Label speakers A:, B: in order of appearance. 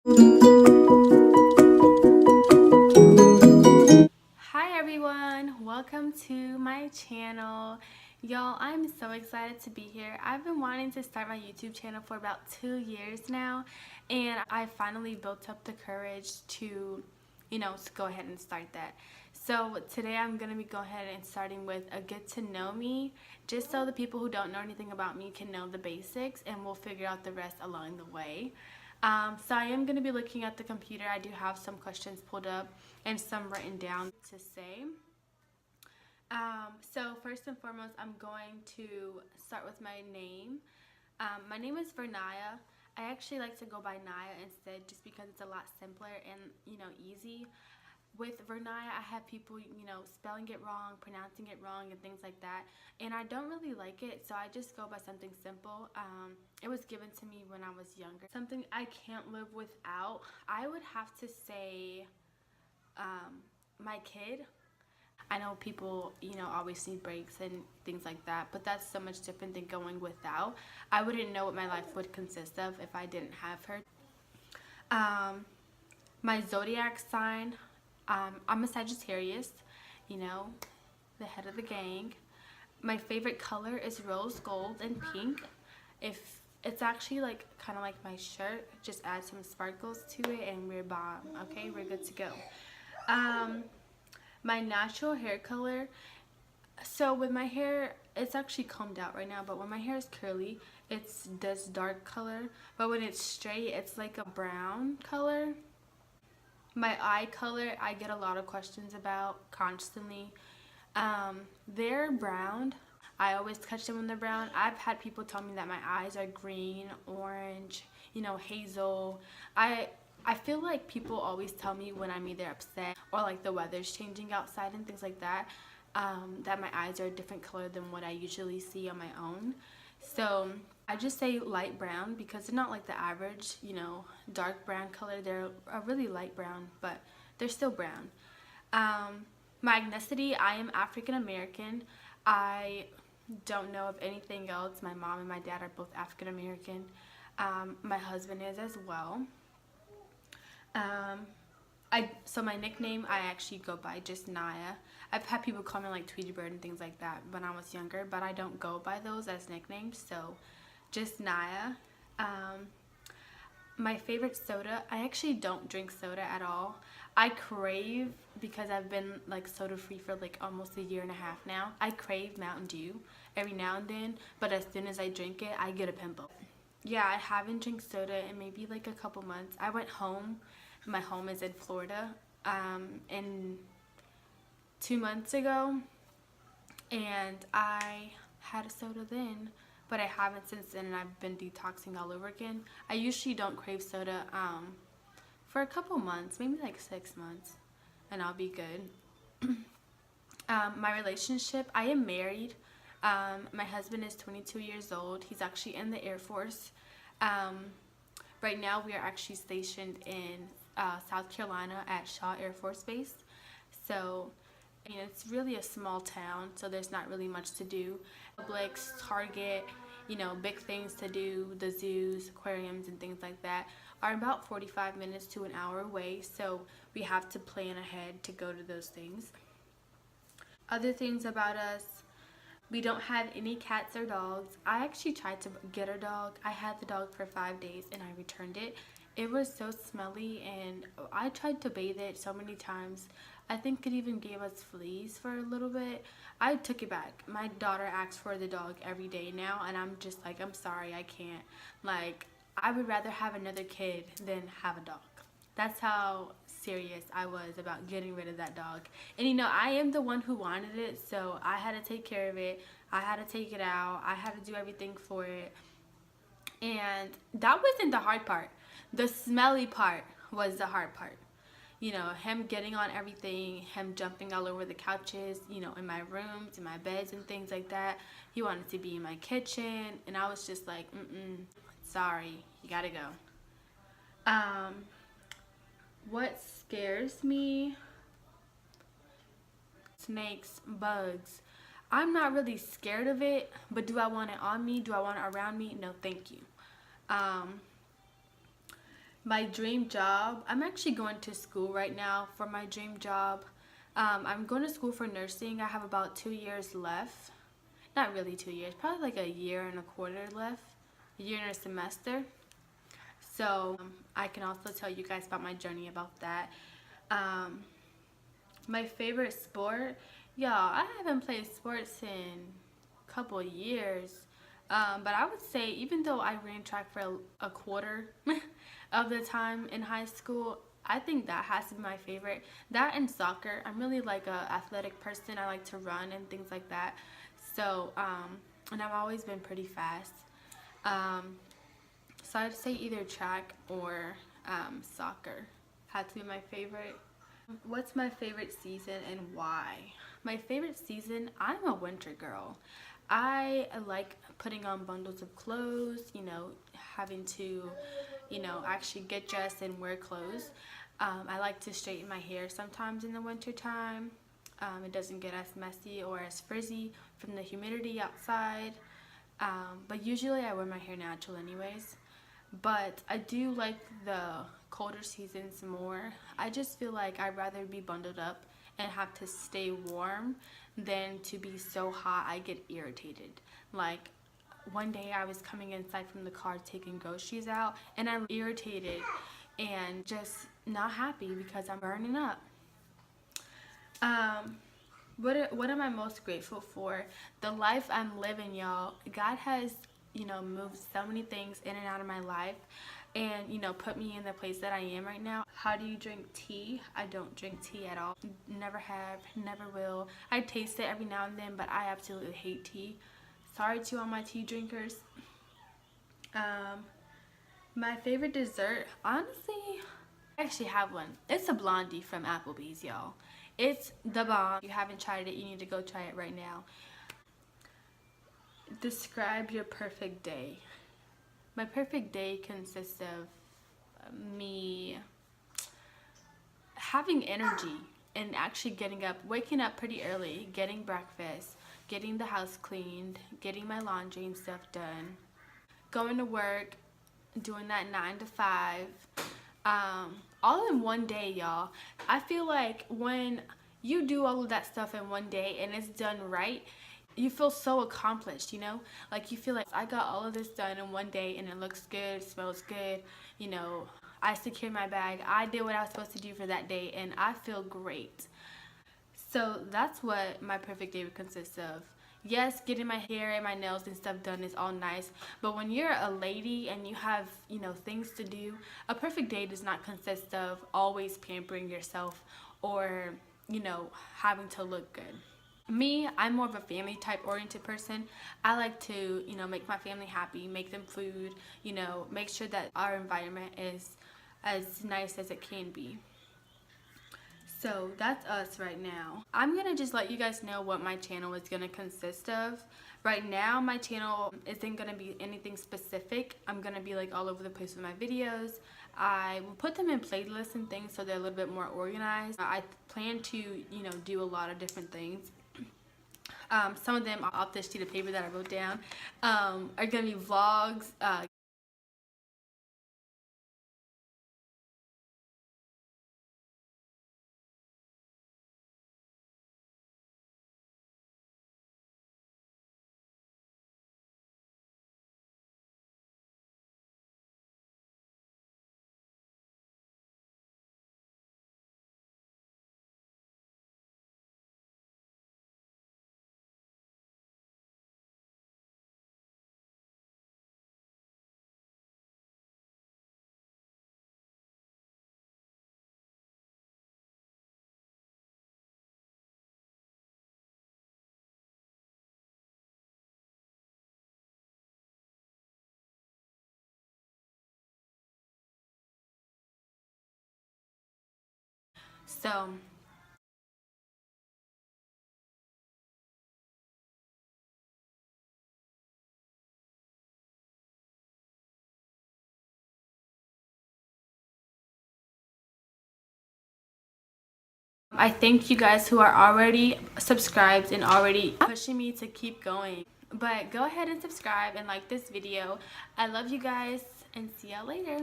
A: Hi everyone, welcome to my channel. Y'all, I'm so excited to be here. I've been wanting to start my YouTube channel for about 2 years now, and I finally built up the courage to go ahead and start that. So today I'm going to be going ahead and starting with a get to know me, just so the people who don't know anything about me can know the basics, and we'll figure out the rest along the way. So I am going to be looking at the computer. I do have some questions pulled up and some written down to say. So first and foremost, I'm going to start with my name. My name is Vernaya. I actually like to go by Naya instead, just because it's a lot simpler and easy. With Vernaya, I have people spelling it wrong, pronouncing it wrong, and things like that, and I don't really like it, so I just go by something simple. It was given to me when I was younger. Something I can't live without, I would have to say my kid. I know people, always need breaks and things like that, but that's so much different than going without. I wouldn't know what my life would consist of if I didn't have her. My zodiac sign, I'm a Sagittarius, the head of the gang. My favorite color is rose gold and pink. If it's actually kind of like my shirt, just add some sparkles to it and we're bomb. Okay, we're good to go. My natural hair color, so with my hair, it's actually combed out right now, but when my hair is curly, it's this dark color, but when it's straight, it's like a brown color. My eye color, I get a lot of questions about constantly. They're brown. I always catch them when they're brown. I've had people tell me that my eyes are green, orange, hazel. I feel like people always tell me when I'm either upset or like the weather's changing outside and things like that, that my eyes are a different color than what I usually see on my own. So I just say light brown because they're not like the average, dark brown color. They're a really light brown, but they're still brown. My ethnicity, I am African American. I don't know of anything else. My mom and my dad are both African American. My husband is as well. So my nickname, I actually go by just Naya. I've had people call me like Tweety Bird and things like that when I was younger, but I don't go by those as nicknames, so just Naya. My favorite soda, I actually don't drink soda at all. I crave, because I've been like soda free for like almost a year and a half now, I crave Mountain Dew every now and then, but as soon as I drink it, I get a pimple. Yeah, I haven't drank soda in maybe like a couple months. I went home. My home is in Florida, and 2 months ago, and I had a soda then, but I haven't since then, and I've been detoxing all over again. I usually don't crave soda for a couple months, maybe like 6 months, and I'll be good. My relationship, I am married. My husband is 22 years old. He's actually in the Air Force. Right now we are actually stationed in South Carolina at Shaw Air Force Base. So it's really a small town, so there's not really much to do. Publix, Target, big things to do, the zoos, aquariums, and things like that are about 45 minutes to an hour away, so we have to plan ahead to go to those things. Other things about us, we don't have any cats or dogs. I actually tried to get a dog. I had the dog for 5 days and I returned it. It was so smelly, and I tried to bathe it so many times. I think it even gave us fleas for a little bit. I took it back. My daughter asks for the dog every day now, and I'm just like, I'm sorry, I can't. Like, I would rather have another kid than have a dog. That's how serious I was about getting rid of that dog. And I am the one who wanted it, so I had to take care of it. I had to take it out. I had to do everything for it. And that wasn't the hard part. The smelly part was the hard part. Him getting on everything, him jumping all over the couches, in my rooms, in my beds and things like that. He wanted to be in my kitchen, and I was just like, sorry, you gotta go. What scares me? Snakes, bugs. I'm not really scared of it, but do I want it on me? Do I want it around me? No, thank you. My dream job, I'm actually going to school right now for my dream job. I'm going to school for nursing. I have about 2 years left. Not really 2 years, probably like a year and a quarter left. A year and a semester. So I can also tell you guys about my journey about that. My favorite sport, y'all, I haven't played sports in a couple years. But I would say, even though I ran track for a quarter of the time in high school, I think that has to be my favorite. That and soccer. I'm really like a athletic person. I like to run and things like that. So, and I've always been pretty fast. So I'd say either track or soccer had to be my favorite. What's my favorite season and why? My favorite season, I'm a winter girl. I like putting on bundles of clothes, you know, having to, you know, actually get dressed and wear clothes. I like to straighten my hair sometimes in the winter time. It doesn't get as messy or as frizzy from the humidity outside. But usually I wear my hair natural anyways. But I do like the colder seasons more. I just feel like I'd rather be bundled up and have to stay warm than to be so hot I get irritated. Like one day I was coming inside from the car taking groceries out and I'm irritated and just not happy because I'm burning up. What am I most grateful for? The life I'm living, y'all. God has, you know, moved so many things in and out of my life and, you know, put me in the place that I am right now. How do you drink tea? I don't drink tea at all. Never have, never will. I taste it every now and then, but I absolutely hate tea. Sorry to all my tea drinkers. My favorite dessert, honestly, I actually have one. It's a blondie from Applebee's, y'all. It's the bomb. If you haven't tried it, you need to go try it right now. Describe your perfect day. My perfect day consists of me having energy and actually getting up, waking up pretty early, getting breakfast, getting the house cleaned, getting my laundry and stuff done, going to work, doing that 9 to 5, all in one day, y'all. I feel like when you do all of that stuff in one day and it's done right, you feel so accomplished, you know? Like you feel like I got all of this done in one day and it looks good, smells good, you know, I secured my bag, I did what I was supposed to do for that day and I feel great. So that's what my perfect day would consist of. Yes, getting my hair and my nails and stuff done is all nice, but when you're a lady and you have, you know, things to do, a perfect day does not consist of always pampering yourself or, you know, having to look good. Me, I'm more of a family type oriented person. I like to, you know, make my family happy, make them food, you know, make sure that our environment is as nice as it can be. So that's us right now. I'm gonna just let you guys know what my channel is gonna consist of. Right now my channel isn't gonna be anything specific. I'm gonna be like all over the place with my videos. I will put them in playlists and things so they're a little bit more organized. I plan to, you know, do a lot of different things. Some of them off this sheet of paper that I wrote down are gonna be vlogs, so I thank you guys who are already subscribed and already pushing me to keep going. But go ahead and subscribe and like this video. I love you guys and see y'all later.